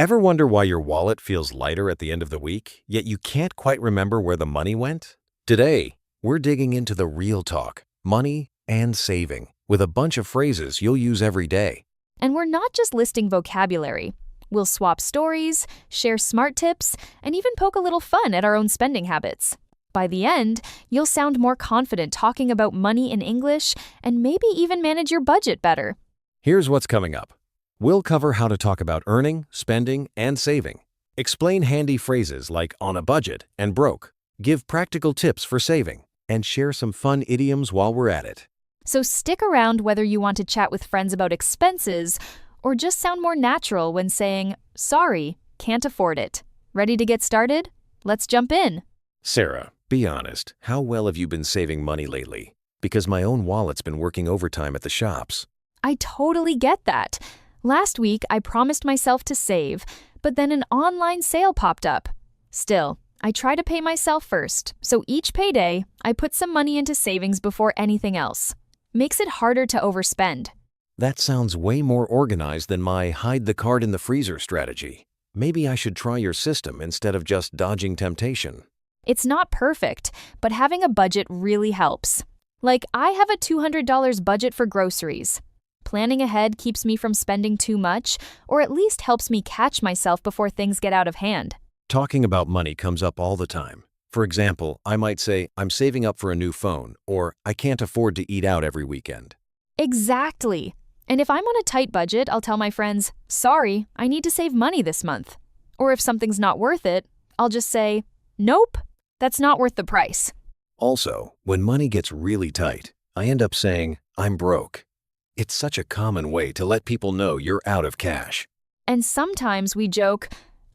Ever wonder why your wallet feels lighter at the end of the week, yet you can't quite remember where the money went? Today, we're digging into the real talk, money and saving, with a bunch of phrases you'll use every day. And we're not just listing vocabulary. We'll swap stories, share smart tips, and even poke a little fun at our own spending habits. By the end, you'll sound more confident talking about money in English and maybe even manage your budget better. Here's what's coming up. We'll cover how to talk about earning, spending, and saving. Explain handy phrases like on a budget and broke. Give practical tips for saving. And share some fun idioms while we're at it. So stick around whether you want to chat with friends about expenses or just sound more natural when saying, sorry, can't afford it. Ready to get started? Let's jump in. Sarah, be honest. How well have you been saving money lately? Because my own wallet's been working overtime at the shops. I totally get that. Last week, I promised myself to save, but then an online sale popped up. Still, I try to pay myself first, so each payday, I put some money into savings before anything else. Makes it harder to overspend. That sounds way more organized than my hide the card in the freezer strategy. Maybe I should try your system instead of just dodging temptation. It's not perfect, but having a budget really helps. Like, I have a $200 budget for groceries. Planning ahead keeps me from spending too much, or at least helps me catch myself before things get out of hand. Talking about money comes up all the time. For example, I might say, I'm saving up for a new phone, or I can't afford to eat out every weekend. Exactly. And if I'm on a tight budget, I'll tell my friends, sorry, I need to save money this month. Or if something's not worth it, I'll just say, nope, that's not worth the price. Also, when money gets really tight, I end up saying, I'm broke. It's such a common way to let people know you're out of cash. And sometimes we joke,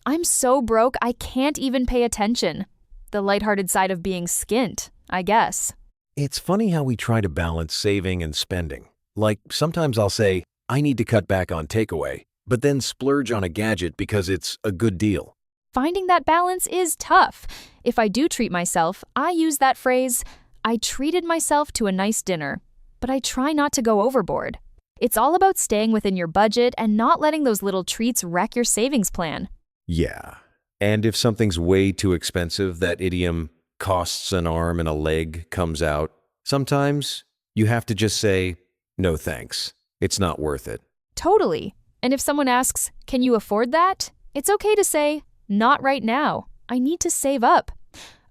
I'm so broke I can't even pay attention. The lighthearted side of being skint, I guess. It's funny how we try to balance saving and spending. Like, sometimes I'll say, I need to cut back on takeaway, but then splurge on a gadget because it's a good deal. Finding that balance is tough. If I do treat myself, I use that phrase, I treated myself to a nice dinner, but I try not to go overboard. It's all about staying within your budget and not letting those little treats wreck your savings plan. Yeah. And if something's way too expensive, that idiom, costs an arm and a leg, comes out. Sometimes you have to just say, no thanks. It's not worth it. Totally. And if someone asks, can you afford that? It's okay to say, not right now. I need to save up.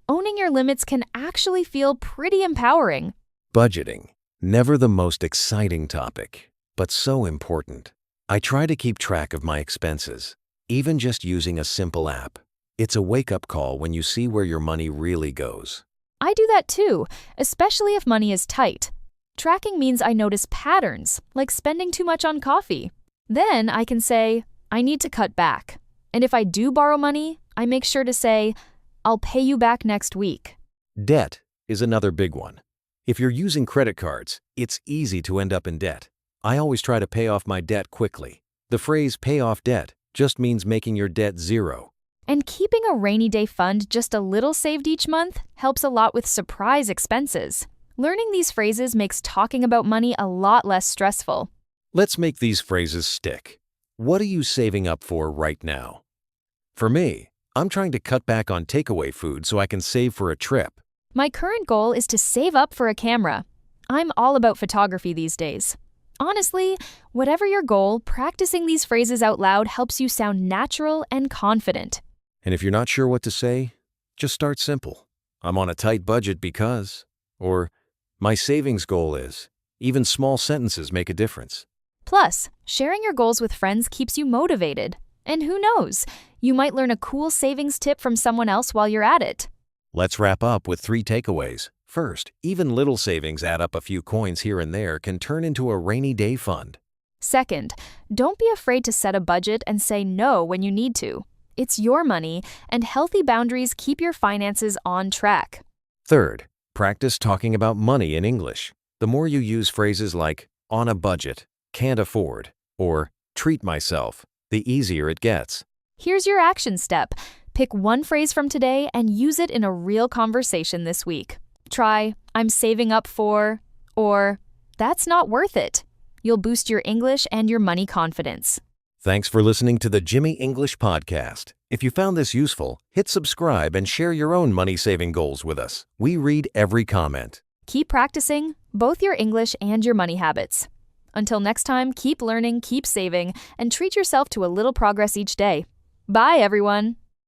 Owning your limits can actually feel pretty empowering. Budgeting. Never the most exciting topic, but so important. I try to keep track of my expenses, even just using a simple app. It's a wake-up call when you see where your money really goes. I do that too, especially if money is tight. Tracking means I notice patterns, like spending too much on coffee. Then I can say, I need to cut back. And if I do borrow money, I make sure to say, I'll pay you back next week. Debt is another big one. If you're using credit cards, it's easy to end up in debt. I always try to pay off my debt quickly. The phrase pay off debt just means making your debt zero. And keeping a rainy day fund just a little saved each month helps a lot with surprise expenses. Learning these phrases makes talking about money a lot less stressful. Let's make these phrases stick. What are you saving up for right now? For me, I'm trying to cut back on takeaway food so I can save for a trip. My current goal is to save up for a camera. I'm all about photography these days. Honestly, whatever your goal, practicing these phrases out loud helps you sound natural and confident. And if you're not sure what to say, just start simple. I'm on a tight budget because, or my savings goal is. Even small sentences make a difference. Plus, sharing your goals with friends keeps you motivated. And who knows, you might learn a cool savings tip from someone else while you're at it. Let's wrap up with 3 takeaways. First, even little savings add up. A few coins here and there can turn into a rainy day fund. Second, don't be afraid to set a budget and say no when you need to. It's your money, and healthy boundaries keep your finances on track. Third, practice talking about money in English. The more you use phrases like on a budget, can't afford, or treat myself, the easier it gets. Here's your action step. Pick one phrase from today and use it in a real conversation this week. Try, I'm saving up for, or that's not worth it. You'll boost your English and your money confidence. Thanks for listening to the Jimmy English Podcast. If you found this useful, hit subscribe and share your own money-saving goals with us. We read every comment. Keep practicing both your English and your money habits. Until next time, keep learning, keep saving, and treat yourself to a little progress each day. Bye, everyone.